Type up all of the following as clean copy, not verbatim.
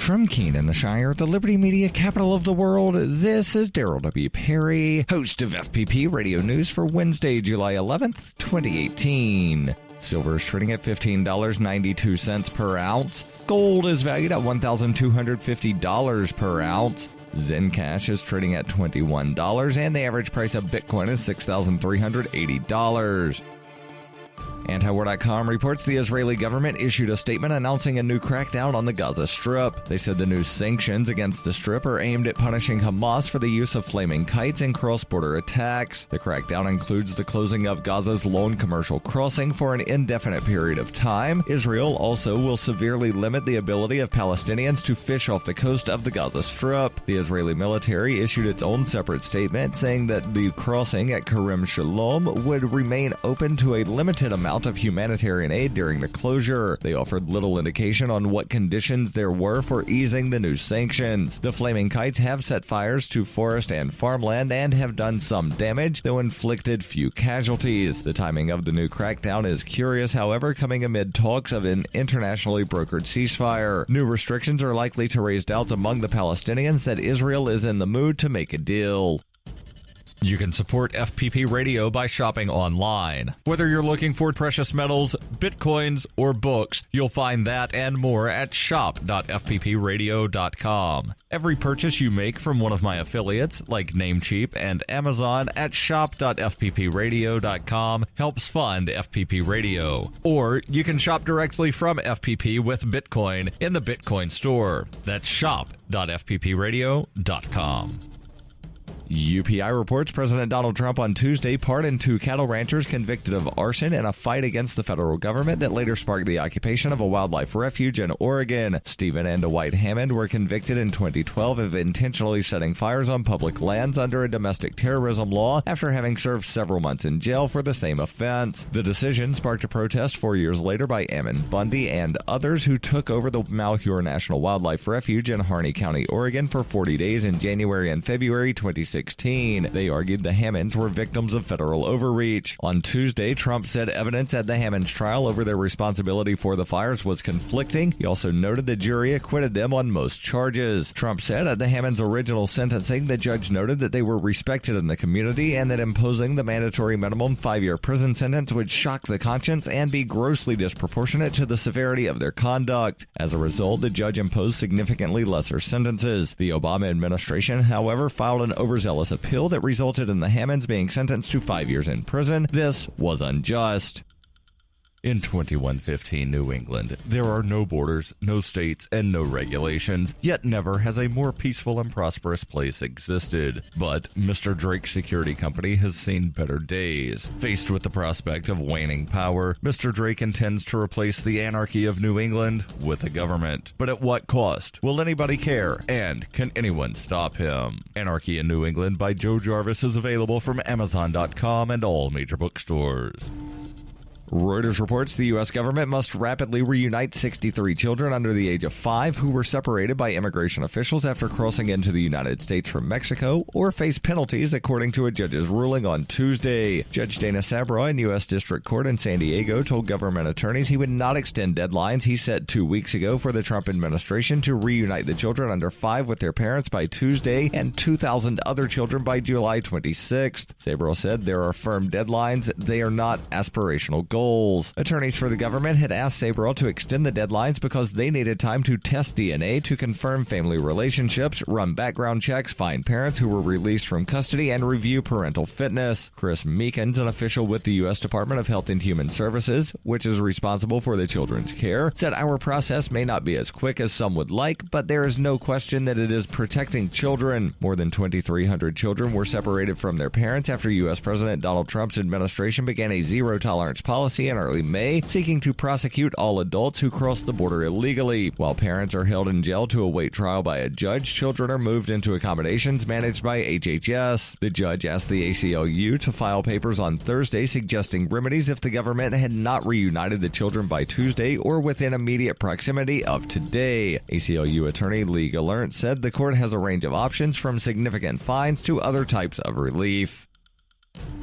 From Keene in the Shire, the Liberty Media capital of the world, this is Daryl W. Perry, host of FPP Radio News for Wednesday, July 11th, 2018. Silver is trading at $15.92 per ounce. Gold is valued at $1,250 per ounce. Zencash is trading at $21, and the average price of Bitcoin is $6,380. Antiwar.com reports the Israeli government issued a statement announcing a new crackdown on the Gaza Strip. They said the new sanctions against the Strip are aimed at punishing Hamas for the use of flaming kites and cross-border attacks. The crackdown includes the closing of Gaza's lone commercial crossing for an indefinite period of time. Israel also will severely limit the ability of Palestinians to fish off the coast of the Gaza Strip. The Israeli military issued its own separate statement saying that the crossing at Kerem Shalom would remain open to a limited amount of humanitarian aid during the closure. They offered little indication on what conditions there were for easing the new sanctions. The flaming kites have set fires to forest and farmland and have done some damage, though inflicted few casualties. The timing of the new crackdown is curious, however, coming amid talks of an internationally brokered ceasefire. New restrictions are likely to raise doubts among the Palestinians that Israel is in the mood to make a deal. You can support FPP Radio by shopping online. Whether you're looking for precious metals, bitcoins, or books, you'll find that and more at shop.fppradio.com. Every purchase you make from one of my affiliates, like Namecheap and Amazon, at shop.fppradio.com helps fund FPP Radio. Or you can shop directly from FPP with Bitcoin in the Bitcoin store. That's shop.fppradio.com. UPI reports President Donald Trump on Tuesday pardoned 2 cattle ranchers convicted of arson in a fight against the federal government that later sparked the occupation of a wildlife refuge in Oregon. Stephen and Dwight Hammond were convicted in 2012 of intentionally setting fires on public lands under a domestic terrorism law after having served several months in jail for the same offense. The decision sparked a protest 4 years later by Ammon Bundy and others who took over the Malheur National Wildlife Refuge in Harney County, Oregon for 40 days in January and February 2016. They argued the Hammonds were victims of federal overreach. On Tuesday, Trump said evidence at the Hammonds trial over their responsibility for the fires was conflicting. He also noted the jury acquitted them on most charges. Trump said at the Hammonds' original sentencing, the judge noted that they were respected in the community and that imposing the mandatory minimum 5-year prison sentence would shock the conscience and be grossly disproportionate to the severity of their conduct. As a result, the judge imposed significantly lesser sentences. The Obama administration, however, filed an overzealous appeal that resulted in the Hammonds being sentenced to 5 years in prison. This was unjust. In 2115 New England, there are no borders, no states, and no regulations, yet never has a more peaceful and prosperous place existed. But Mr. Drake's security company has seen better days. Faced with the prospect of waning power, Mr. Drake intends to replace the anarchy of New England with a government. But at what cost? Will anybody care? And can anyone stop him? Anarchy in New England by Joe Jarvis is available from Amazon.com and all major bookstores. Reuters reports the U.S. government must rapidly reunite 63 children under the age of 5 who were separated by immigration officials after crossing into the United States from Mexico or face penalties, according to a judge's ruling on Tuesday. Judge Dana Sabra in U.S. District Court in San Diego told government attorneys he would not extend deadlines he set 2 weeks ago for the Trump administration to reunite the children under 5 with their parents by Tuesday and 2,000 other children by July 26th. Sabra said there are firm deadlines. They are not aspirational goals. Attorneys for the government had asked Sabra to extend the deadlines because they needed time to test DNA to confirm family relationships, run background checks, find parents who were released from custody, and review parental fitness. Chris Meekins, an official with the U.S. Department of Health and Human Services, which is responsible for the children's care, said our process may not be as quick as some would like, but there is no question that it is protecting children. More than 2,300 children were separated from their parents after U.S. President Donald Trump's administration began a zero-tolerance policy in early May, seeking to prosecute all adults who cross the border illegally. While parents are held in jail to await trial by a judge, children are moved into accommodations managed by HHS. The judge asked the ACLU to file papers on Thursday suggesting remedies if the government had not reunited the children by Tuesday or within immediate proximity of today. ACLU attorney Lee Gallant said the court has a range of options from significant fines to other types of relief.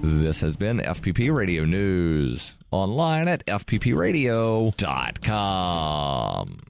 This has been FPP Radio News, online at fppradio.com.